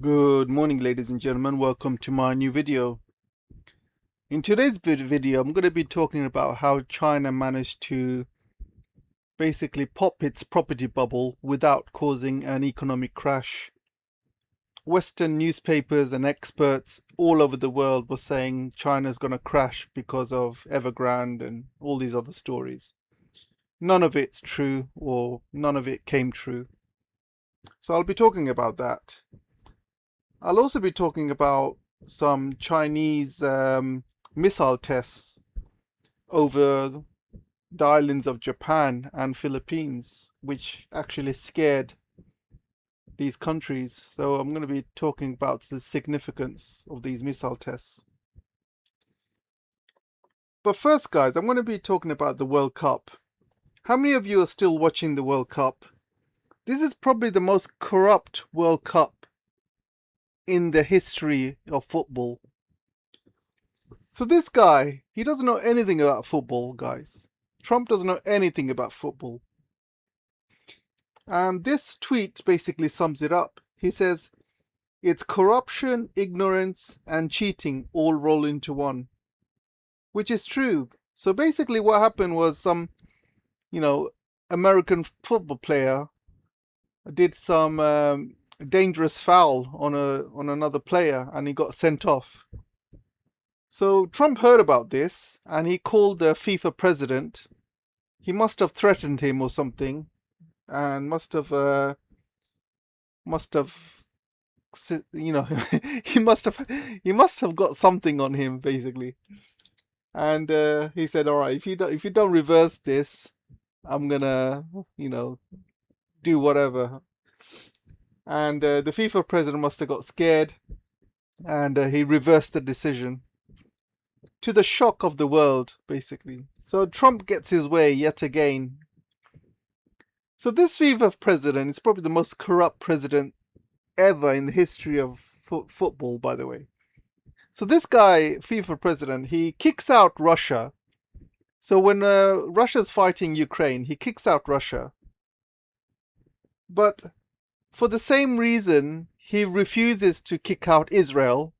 Good morning, ladies and gentlemen. Welcome to my new video. In today's video, I'm going to be talking about how China managed to basically pop its property bubble without causing an economic crash. Western newspapers and experts all over the world were saying China's going to crash because of Evergrande and all these other stories. None of it's true, or none of it came true. So I'll be talking about that. I'll also be talking about some Chinese missile tests over the islands of Japan and Philippines, which actually scared these countries. So I'm going to be talking about the significance of these missile tests. But first, guys, I'm going to be talking about the World Cup. How many of you are still watching the World Cup? This is probably the most corrupt World Cup in the history of football. So this guy, he doesn't know anything about football, guys. Trump doesn't know anything about football. And this tweet basically sums it up. He says, it's corruption, ignorance, and cheating all roll into one. Which is true. So basically what happened was some, American football player did some dangerous foul on another player, and he got sent off. So Trump heard about this, and he called the FIFA president. He must have threatened him or something, and must have he must have got something on him basically. And he said, "All right, if you don't reverse this, I'm gonna do whatever." And the FIFA president must have got scared, and he reversed the decision, to the shock of the world, basically. So Trump gets his way yet again. So this FIFA president is probably the most corrupt president ever in the history of football, by the way. So this guy, FIFA president, he kicks out Russia. So when Russia's fighting Ukraine, he kicks out Russia. But for the same reason, he refuses to kick out Israel.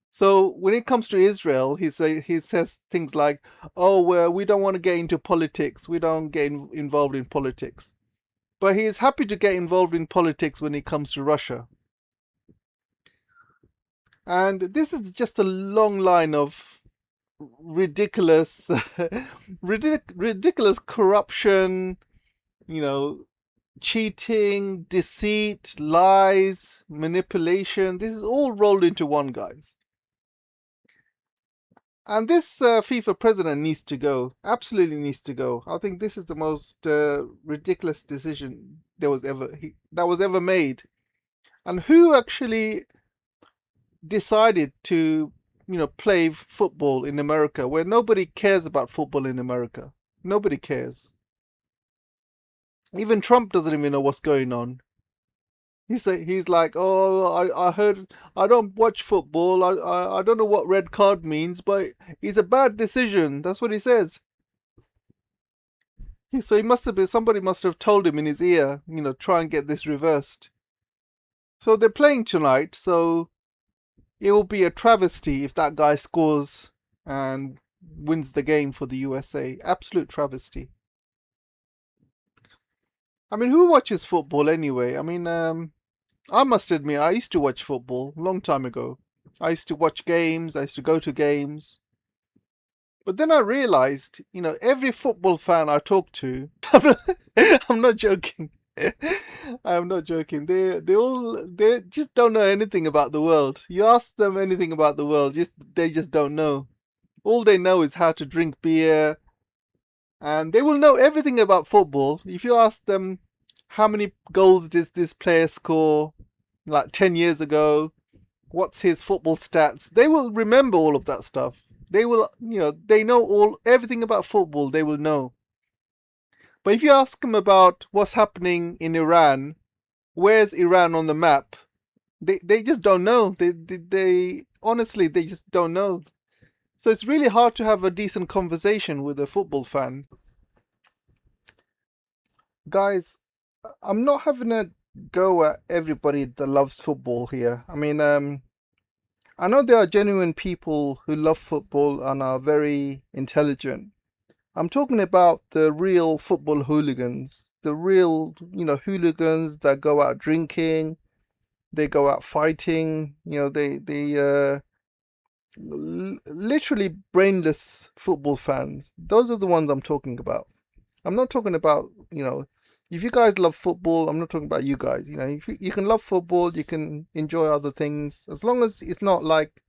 So when it comes to Israel, he says things like, "Oh, well, we don't want to get into politics. We don't get involved in politics." But he is happy to get involved in politics when it comes to Russia. And this is just a long line of ridiculous, ridiculous corruption, cheating, deceit, lies, manipulation. This is all rolled into one, guys. And this FIFA president needs to go. Absolutely needs to go. I think this is the most ridiculous decision that was ever made. And who actually decided to, play football in America, where nobody cares about football in America? Nobody cares. Even Trump doesn't even know what's going on. He's like, "Oh, I heard, I don't watch football. I don't know what red card means, but it's a bad decision." That's what he says. So he must have been, somebody must have told him in his ear, try and get this reversed. So they're playing tonight, so it will be a travesty if that guy scores and wins the game for the USA. Absolute travesty. I mean, who watches football anyway? I mean, I must admit, I used to watch football a long time ago. I used to watch games, I used to go to games. But then I realized, every football fan I talk to, I'm not joking. I'm not joking. They just don't know anything about the world. You ask them anything about the world, they just don't know. All they know is how to drink beer, and they will know everything about football. If you ask them, how many goals did this player score like 10 years ago? What's his football stats? They will remember all of that stuff. They will, they know everything about football, they will know. But if you ask them about what's happening in Iran, where's Iran on the map? They just don't know. They honestly, they just don't know. So it's really hard to have a decent conversation with a football fan. Guys, I'm not having a go at everybody that loves football here. I mean, I know there are genuine people who love football and are very intelligent. I'm talking about the real football hooligans, the real, hooligans that go out drinking, they go out fighting, literally brainless football fans. Those are the ones I'm talking about. I'm not talking about, if you guys love football, I'm not talking about you guys. If you can love football, you can enjoy other things, as long as it's not like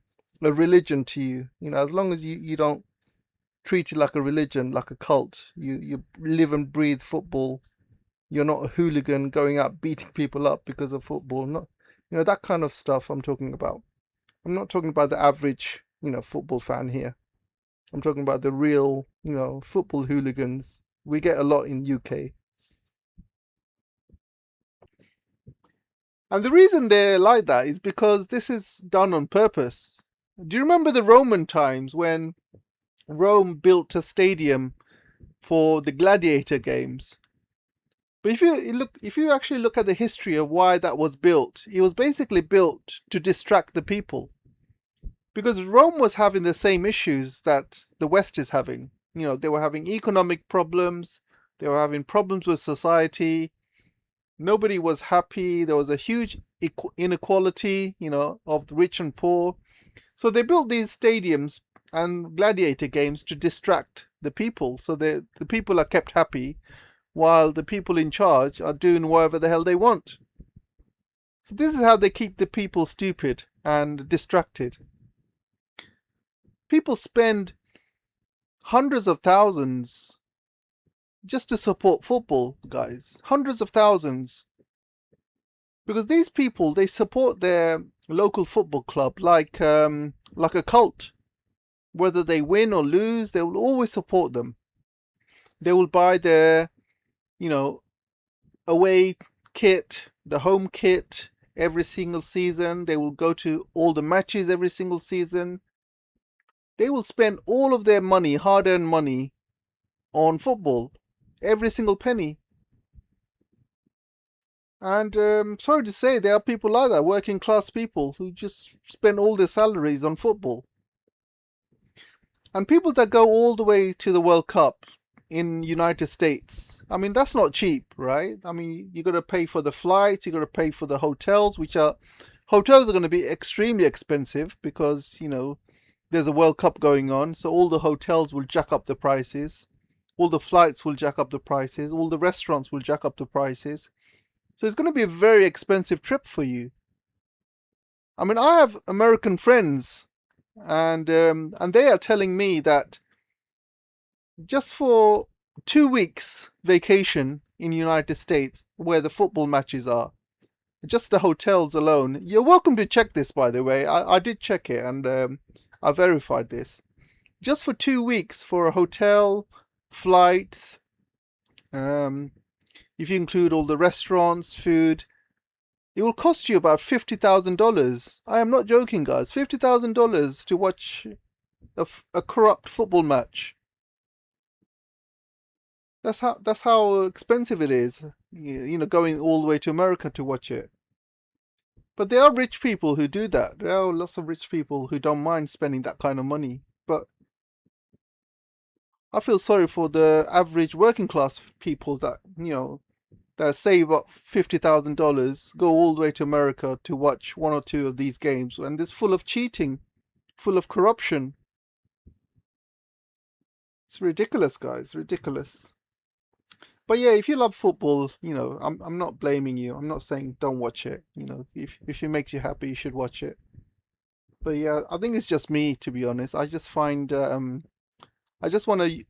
a religion to you, as long as you don't treat it like a religion, like a cult. You live and breathe football. You're not a hooligan going out beating people up because of football. Not, that kind of stuff I'm talking about. I'm not talking about the average, football fan here. I'm talking about the real, football hooligans. We get a lot in UK. And the reason they're like that is because this is done on purpose. Do you remember the Roman times when Rome built a stadium for the gladiator games? But if you actually look at the history of why that was built, it was basically built to distract the people. Because Rome was having the same issues that the West is having. They were having economic problems, they were having problems with society, nobody was happy, there was a huge inequality, of the rich and poor. So they built these stadiums and gladiator games to distract the people, so the people are kept happy while the people in charge are doing whatever the hell they want. So this is how they keep the people stupid and distracted. People spend hundreds of thousands just to support football, guys. Hundreds of thousands. Because these people, they support their local football club like a cult. Whether they win or lose, they will always support them. They will buy their, you know, away kit, the home kit every single season. They will go to all the matches every single season. They will spend all of their money, hard-earned money, on football, every single penny. And sorry to say, there are people like that, working class people, who just spend all their salaries on football. And people that go all the way to the World Cup in United States, I mean, that's not cheap, right? I mean, you got to pay for the flights, you got to pay for the hotels, hotels are going to be extremely expensive because, there's a World Cup going on, so all the hotels will jack up the prices, all the flights will jack up the prices, all the restaurants will jack up the prices. So it's going to be a very expensive trip for you. I mean, I have American friends, and they are telling me that just for 2 weeks vacation in United States, where the football matches are, just the hotels alone. You're welcome to check this, by the way. I did check it, and I verified this. Just for 2 weeks for a hotel, flights, if you include all the restaurants, food, it will cost you about $50,000. I am not joking, guys. $50,000 to watch a corrupt football match. That's how expensive it is. Going all the way to America to watch it. But there are rich people who do that. There are lots of rich people who don't mind spending that kind of money. But I feel sorry for the average working class people that save up $50,000, go all the way to America to watch one or two of these games, and it's full of cheating, full of corruption. It's ridiculous, guys, ridiculous. But yeah, if you love football, I'm not blaming you. I'm not saying don't watch it. If it makes you happy, you should watch it. But yeah, I think it's just me, to be honest. I just find I just want to.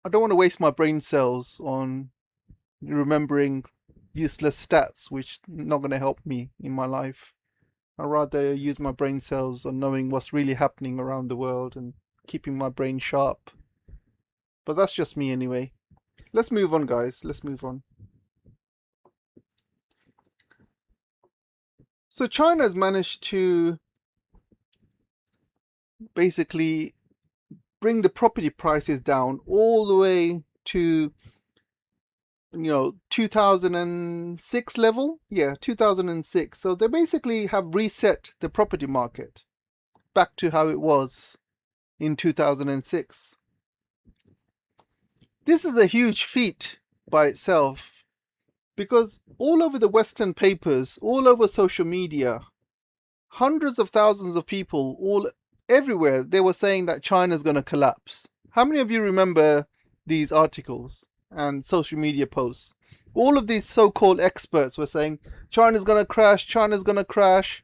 I don't want to waste my brain cells on remembering useless stats, which not going to help me in my life. I'd rather use my brain cells on knowing what's really happening around the world and keeping my brain sharp. But that's just me anyway. Let's move on, guys. Let's move on. So China has managed to basically bring the property prices down all the way to 2006 level. Yeah, 2006. So they basically have reset the property market back to how it was in 2006. This is a huge feat by itself, because all over the Western papers, all over social media, hundreds of thousands of people, all everywhere, they were saying that China's going to collapse. How many of you remember these articles and social media posts? All of these so-called experts were saying China's going to crash, China's going to crash.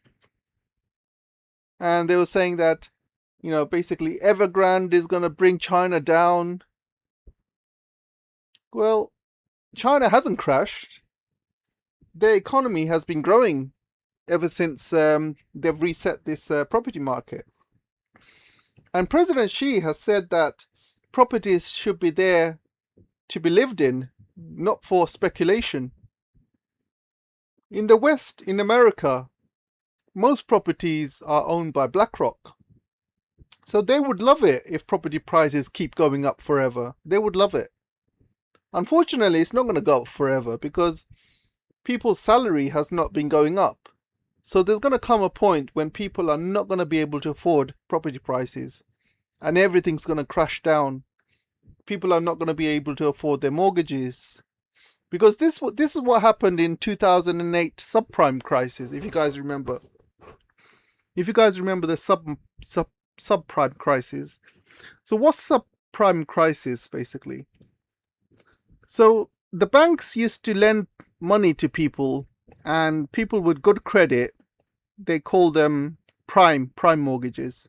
And they were saying that, basically Evergrande is going to bring China down. Well, China hasn't crashed. Their economy has been growing ever since they've reset this property market. And President Xi has said that properties should be there to be lived in, not for speculation. In the West, in America, most properties are owned by BlackRock. So they would love it if property prices keep going up forever. They would love it. Unfortunately, it's not going to go up forever because people's salary has not been going up. So there's going to come a point when people are not going to be able to afford property prices and everything's going to crash down. People are not going to be able to afford their mortgages. Because this is what happened in 2008 subprime crisis, if you guys remember. If you guys remember the subprime crisis. So what's subprime crisis, basically? So the banks used to lend money to people, and people with good credit, they call them prime mortgages.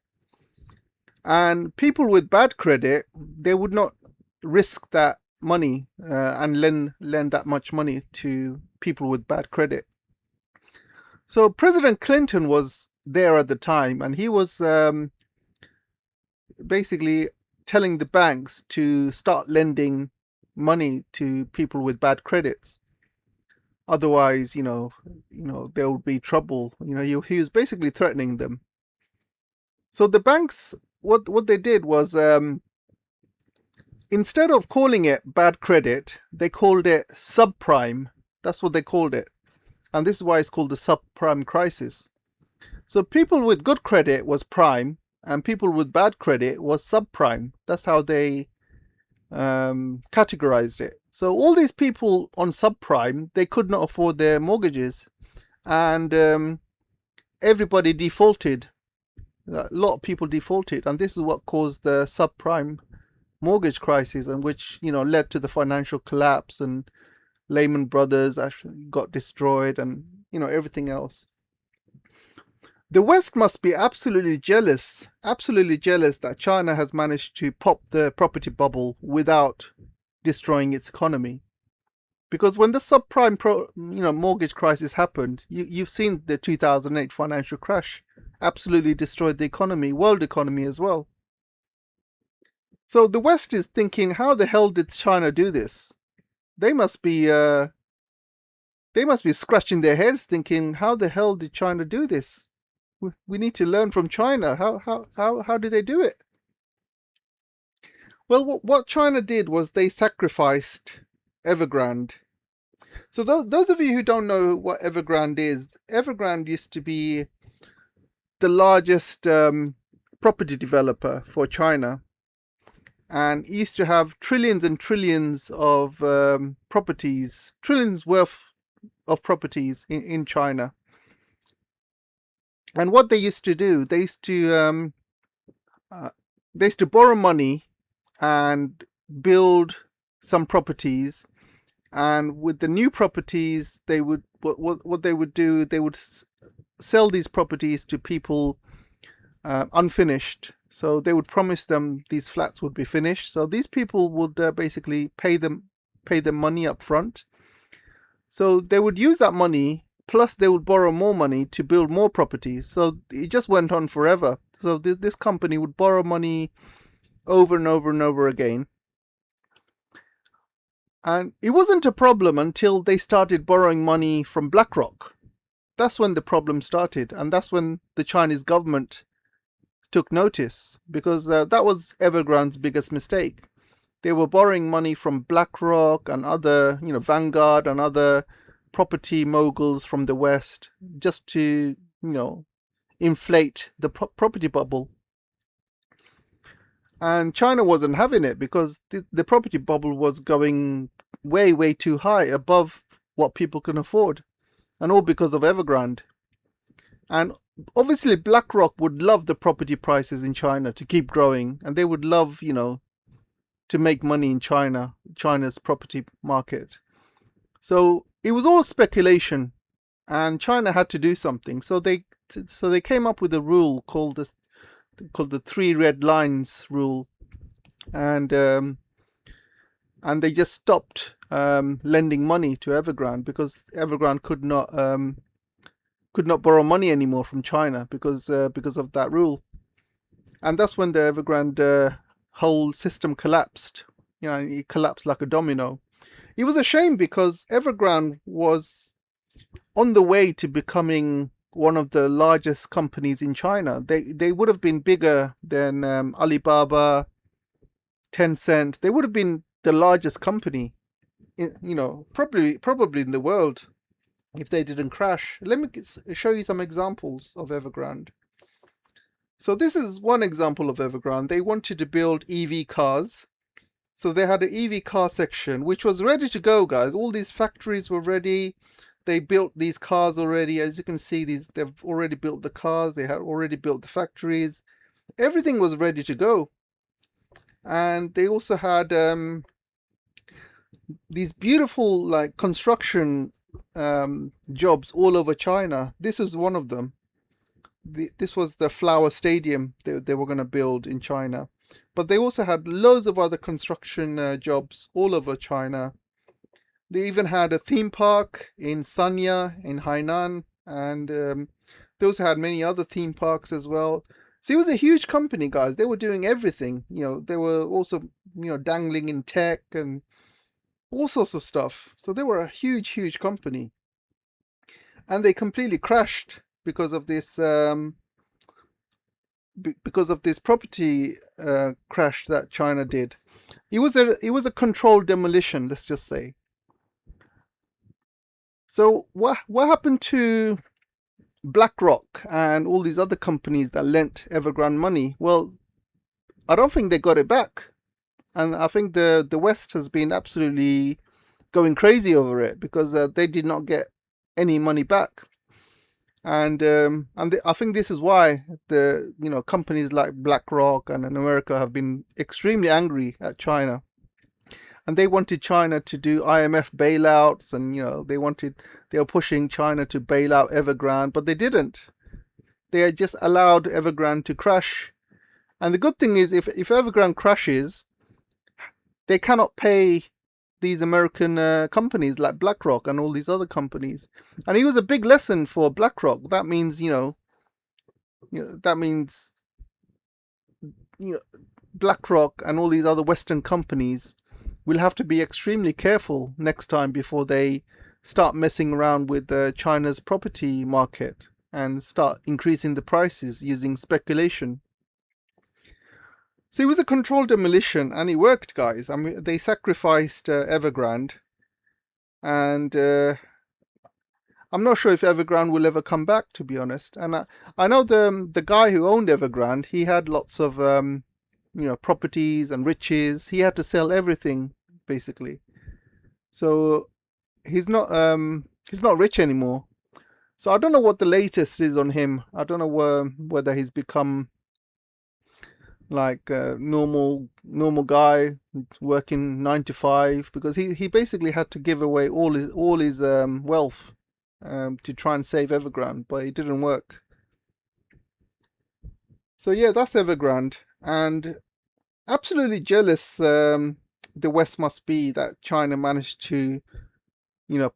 And people with bad credit, they would not risk that money and lend that much money to people with bad credit. So President Clinton was there at the time, and he was basically telling the banks to start lending money to people with bad credits. Otherwise, there would be trouble. He was basically threatening them. So the banks, what they did was, instead of calling it bad credit, they called it subprime. That's what they called it. And this is why it's called the subprime crisis. So people with good credit was prime, and people with bad credit was subprime. That's how they categorized it. So all these people on subprime, they could not afford their mortgages, and everybody defaulted. A lot of people defaulted, and this is what caused the subprime mortgage crisis, and which led to the financial collapse, and Lehman Brothers actually got destroyed, and everything else. The West must be absolutely jealous that China has managed to pop the property bubble without destroying its economy. Because when the subprime mortgage crisis happened, you've seen the 2008 financial crash absolutely destroyed the economy, world economy as well. So the West is thinking, how the hell did China do this? They must be scratching their heads thinking, how the hell did China do this? We need to learn from China. How did they do it? Well, what China did was they sacrificed Evergrande. So those of you who don't know what Evergrande is, Evergrande used to be the largest property developer for China, and used to have trillions and trillions of properties, trillions worth of properties in China. And what they used to do, they used to borrow money and build some properties, and with the new properties, they would what they would do, they would sell these properties to people unfinished. So they would promise them these flats would be finished. So these people would basically pay them money up front. So they would use that money, plus they would borrow more money to build more properties. So it just went on forever. So this company would borrow money over and over and over again. And it wasn't a problem until they started borrowing money from BlackRock. That's when the problem started, and that's when the Chinese government took notice, because that was Evergrande's biggest mistake. They were borrowing money from BlackRock and other, Vanguard and other property moguls from the West just to, inflate the property bubble. And China wasn't having it because the property bubble was going way, way too high, above what people can afford, and all because of Evergrande. And obviously BlackRock would love the property prices in China to keep growing, and they would love, to make money in China's property market. So it was all speculation, and China had to do something. So they came up with a rule called the 3 red lines rule, and they just stopped lending money to Evergrande because Evergrande could not borrow money anymore from China because of that rule. And that's when the Evergrande whole system collapsed. It collapsed like a domino. It was a shame because Evergrande was on the way to becoming one of the largest companies in China. They would have been bigger than Alibaba, Tencent. They would have been the largest company, probably in the world if they didn't crash. Let me show you some examples of Evergrande. So this is one example of Evergrande. They wanted to build EV cars. So they had an EV car section, which was ready to go, guys. All these factories were ready. They built these cars already. As you can see, they've already built the cars. They had already built the factories. Everything was ready to go. And they also had these beautiful like construction jobs all over China. This was one of them. This was the Flower Stadium they were going to build in China. But they also had loads of other construction jobs all over China. They even had a theme park in Sanya in Hainan, and they also had many other theme parks as well. So it was a huge company, guys. They were doing everything. They were also, dangling in tech and all sorts of stuff. So they were a huge, huge company. And they completely crashed because of this property crash that China did. It was a controlled demolition, let's just say. So what happened to BlackRock and all these other companies that lent Evergrande money? Well, I don't think they got it back, and I think the West has been absolutely going crazy over it because they did not get any money back. And I think this is why the companies like BlackRock and in America have been extremely angry at China, and they wanted China to do IMF bailouts, and they were pushing China to bail out Evergrande, but they didn't. They had just allowed Evergrande to crash. And the good thing is, if Evergrande crashes, they cannot pay these American companies like BlackRock and all these other companies. And it was a big lesson for BlackRock. That means, BlackRock and all these other Western companies will have to be extremely careful next time before they start messing around with China's property market and start increasing the prices using speculation. So it was a controlled demolition, and it worked, guys. I mean, they sacrificed Evergrande, and I'm not sure if Evergrande will ever come back, to be honest. And I know the guy who owned Evergrande, he had lots of properties and riches. He had to sell everything basically, so he's not rich anymore. So I don't know what the latest is on him. I don't know whether he's become like a normal guy working 9 to 5, because he basically had to give away all his wealth to try and save Evergrande, but it didn't work. So yeah, that's Evergrande, and absolutely jealous the West must be that China managed to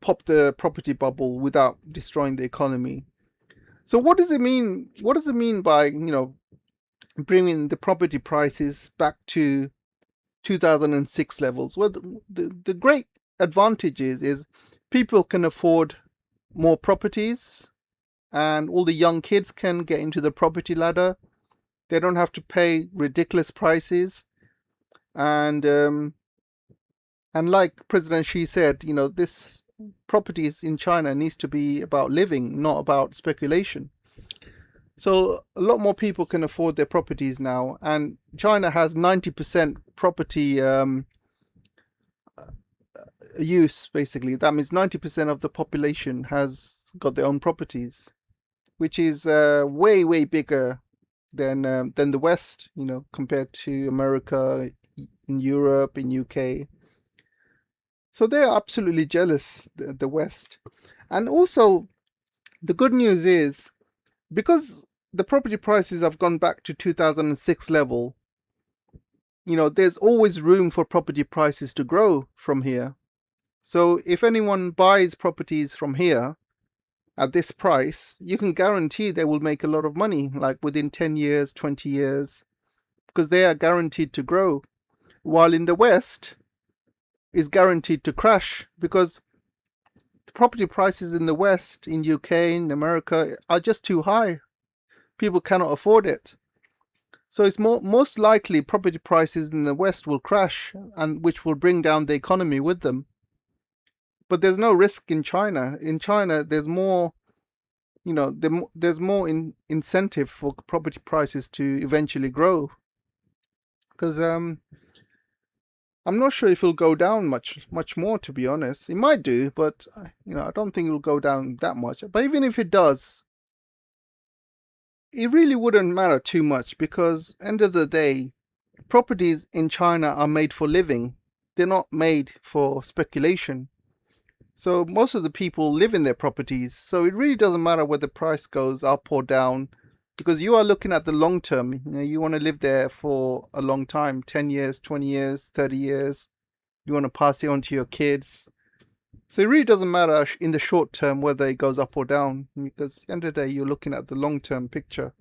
pop the property bubble without destroying the economy. So what does it mean? What does it mean by bringing the property prices back to 2006 levels? Well, the great advantage is people can afford more properties, and all the young kids can get into the property ladder. They don't have to pay ridiculous prices, and And like President Xi said, this properties in China needs to be about living, not about speculation. So a lot more people can afford their properties now, and China has 90% property use, basically. That means 90% of the population has got their own properties, which is way bigger than the West, compared to America, in Europe, in UK. So they're absolutely jealous, the West. And also, the good news is, because the property prices have gone back to 2006 level, there's always room for property prices to grow from here. So if anyone buys properties from here at this price, you can guarantee they will make a lot of money, like within 10 years, 20 years, because they are guaranteed to grow. While in the West is guaranteed to crash, because the property prices in the West, in UK, in America, are just too high. People cannot afford it. So it's most likely property prices in the West will crash, and which will bring down the economy with them. But there's no risk in China. In China, there's more, there's more incentive for property prices to eventually grow. Because I'm not sure if it'll go down much more, to be honest. It might do, but I don't think it'll go down that much. But even if it does, it really wouldn't matter too much, because end of the day, properties in China are made for living. They're not made for speculation. So most of the people live in their properties. So it really doesn't matter whether the price goes up or down, because you are looking at the long term. You want to live there for a long time, 10 years, 20 years, 30 years. You want to pass it on to your kids. So it really doesn't matter in the short term whether it goes up or down, because at the end of the day, you're looking at the long term picture.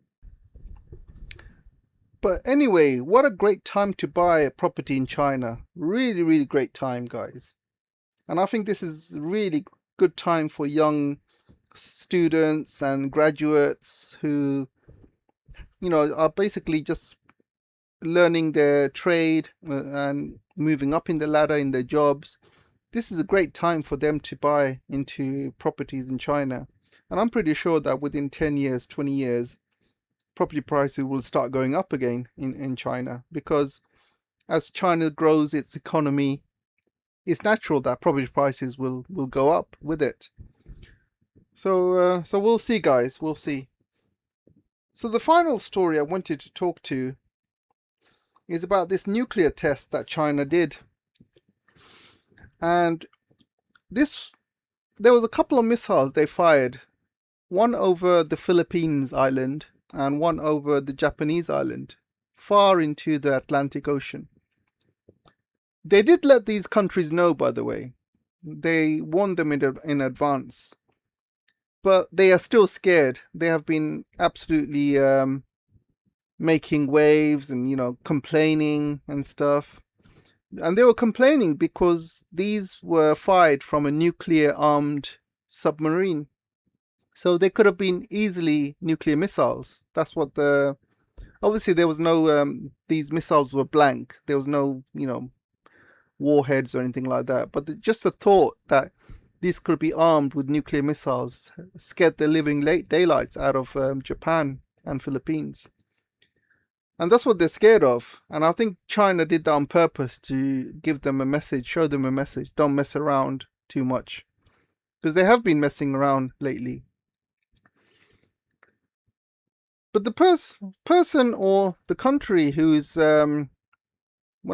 But anyway, what a great time to buy a property in China. Really great time, guys. And I think this is really good time for young students and graduates who, are basically just learning their trade and moving up in the ladder in their jobs. This is a great time for them to buy into properties in China. And I'm pretty sure that within 10 years, 20 years, property prices will start going up again in China, because as China grows its economy, it's natural that property prices will go up with it. So we'll see, guys. We'll see. So the final story I wanted to talk to is about this nuclear test that China did. And there was a couple of missiles they fired, one over the Philippines island and one over the Japanese island, far into the Atlantic Ocean. They did let these countries know, by the way. They warned them in advance. But they are still scared. They have been absolutely making waves and, complaining and stuff. And they were complaining because these were fired from a nuclear-armed submarine. So they could have been easily nuclear missiles. That's what obviously there was no, these missiles were blank. There was no, warheads or anything like that. But just the thought that these could be armed with nuclear missiles scared the living daylights out of Japan and Philippines. And that's what they're scared of. And I think China did that on purpose to give them a message, show them a message. Don't mess around too much. Because they have been messing around lately. But the person or the country who's, when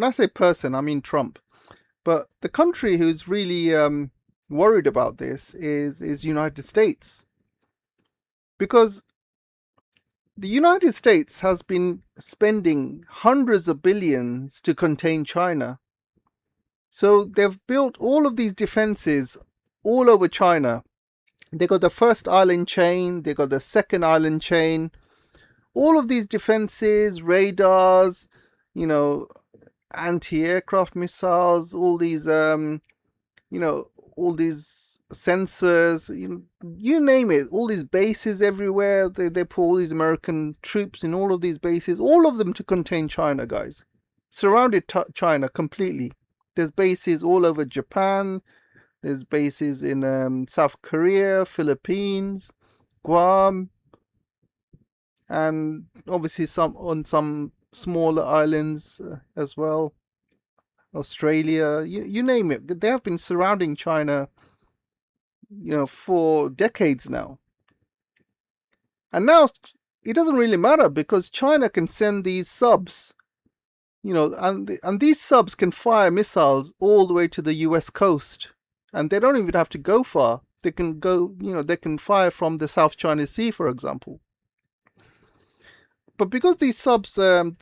I say person, I mean Trump. But the country who's really worried about this is United States. Because the United States has been spending hundreds of billions to contain China. So they've built all of these defenses all over China. They got the first island chain, they got the second island chain. All of these defenses, radars, anti-aircraft missiles, all these, all these sensors, you name it, all these bases everywhere. They put all these American troops in all of these bases, all of them to contain China, guys. Surrounded China completely. There's bases all over Japan. There's bases in South Korea, Philippines, Guam, and obviously some on some smaller islands as well. Australia, you name it. They have been surrounding China, for decades now. And now it doesn't really matter because China can send these subs, and these subs can fire missiles all the way to the US coast. And they don't even have to go far. They can go, they can fire from the South China Sea, for example. But because these subs,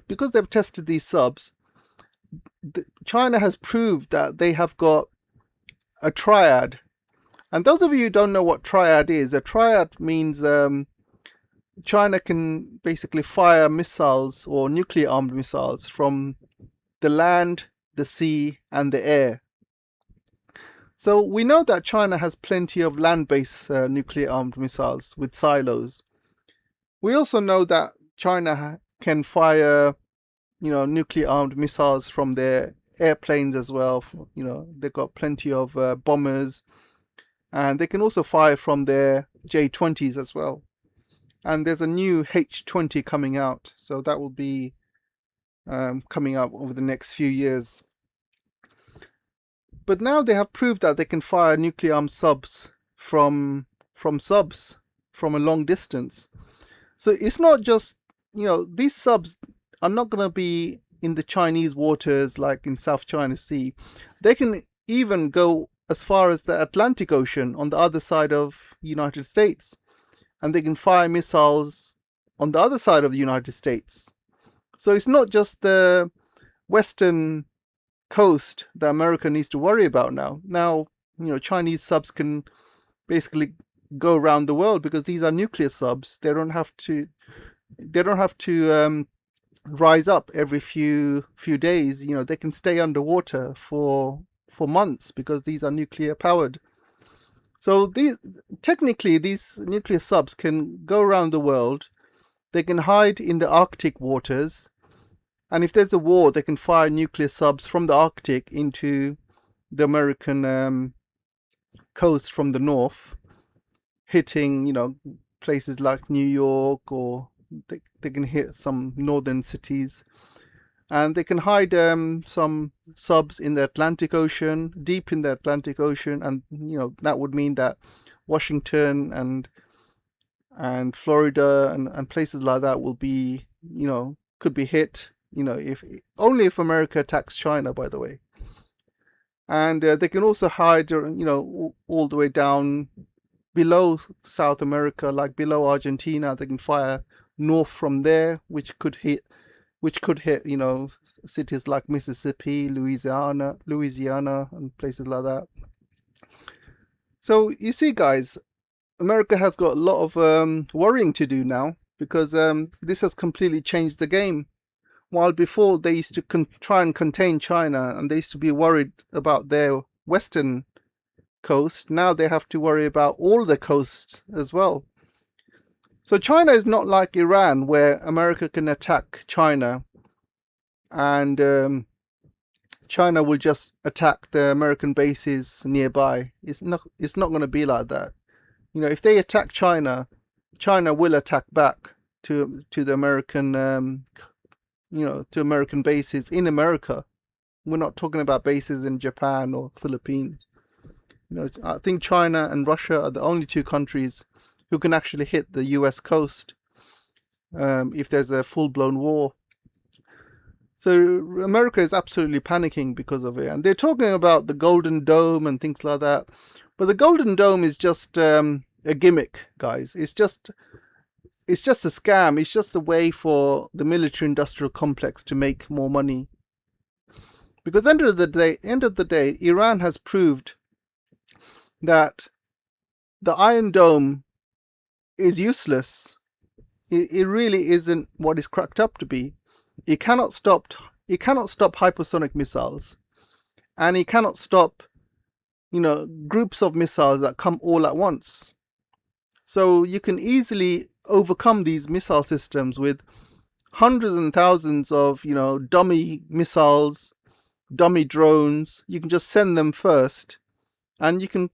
because they've tested these subs, China has proved that they have got a triad. And those of you who don't know what triad is, a triad means China can basically fire missiles or nuclear armed missiles from the land, the sea, and the air. So we know that China has plenty of land-based nuclear armed missiles with silos. We also know that China can fire, nuclear armed missiles from their airplanes as well. They've got plenty of bombers, and they can also fire from their J-20s as well. And there's a new H-20 coming out, so that will be coming up over the next few years. But now they have proved that they can fire nuclear armed subs from a long distance. So it's not just, these subs are not going to be in the Chinese waters like in South China Sea. They can even go as far as the Atlantic Ocean on the other side of the United States. And they can fire missiles on the other side of the United States. So it's not just the western coast that America needs to worry about now. Now, Chinese subs can basically go around the world because these are nuclear subs. They don't have to rise up every few days. They can stay underwater for months because these are nuclear powered. So technically these nuclear subs can go around the world. They can hide in the Arctic waters. And if there's a war, they can fire nuclear subs from the Arctic into the American coast from the north, hitting, places like New York, or they can hit some northern cities. And they can hide some subs in the Atlantic Ocean, deep in the Atlantic Ocean. And, that would mean that Washington and Florida and places like that will be, could be hit. If only if America attacks China, by the way. And they can also hide, all the way down below South America, like below Argentina. They can fire north from there, which could hit, cities like Mississippi, Louisiana, and places like that. So you see, guys, America has got a lot of worrying to do now because this has completely changed the game. While before they used to try and contain China and they used to be worried about their western coast, now they have to worry about all the coast as well. So China is not like Iran, where America can attack China and China will just attack the American bases nearby. It's not going to be like that. If they attack China, China will attack back to the American to American bases in America. We're not talking about bases in Japan or Philippines. I think China and Russia are the only two countries who can actually hit the US coast if there's a full-blown war. So America is absolutely panicking because of it. And they're talking about the Golden Dome and things like that. But the Golden Dome is just a gimmick, guys. It's just a scam. It's just a way for the military-industrial complex to make more money. Because end of the day, Iran has proved that the Iron Dome is useless. It really isn't what it's cracked up to be. It cannot stop hypersonic missiles, and it cannot stop, groups of missiles that come all at once. So you can easily overcome these missile systems with hundreds and thousands of, dummy missiles dummy drones. You can just send them first, and you can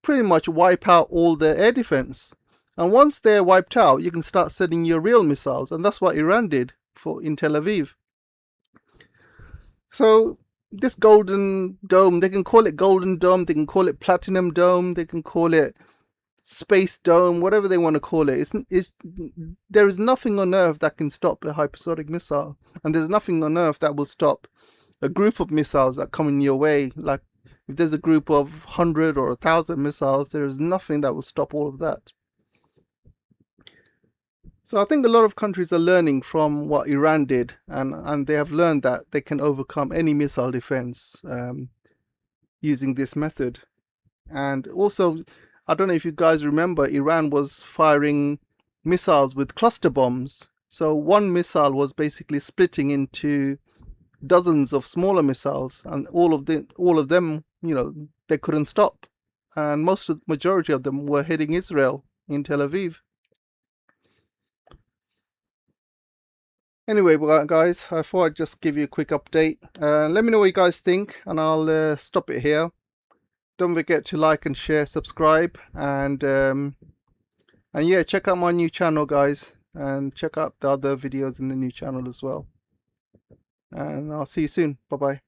pretty much wipe out all their air defense. And once they're wiped out, you can start sending your real missiles, and that's what Iran did in Tel Aviv. So this Golden Dome, they can call it Golden Dome, they can call it Platinum Dome, they can call it Space Dome, whatever they want to call it. There is nothing on Earth that can stop a hypersonic missile, and there's nothing on Earth that will stop a group of missiles that come in your way. Like if there's a group of 100 or 1,000 missiles, there is nothing that will stop all of that. So I think a lot of countries are learning from what Iran did, and they have learned that they can overcome any missile defense using this method. And also, I don't know if you guys remember, Iran was firing missiles with cluster bombs. So one missile was basically splitting into dozens of smaller missiles, and all of them, they couldn't stop. And majority of them were hitting Israel in Tel Aviv. Anyway, guys, I thought I'd just give you a quick update. Let me know what you guys think, and I'll stop it here. Don't forget to like and share, subscribe, and yeah, check out my new channel, guys, and check out the other videos in the new channel as well. And I'll see you soon. Bye bye.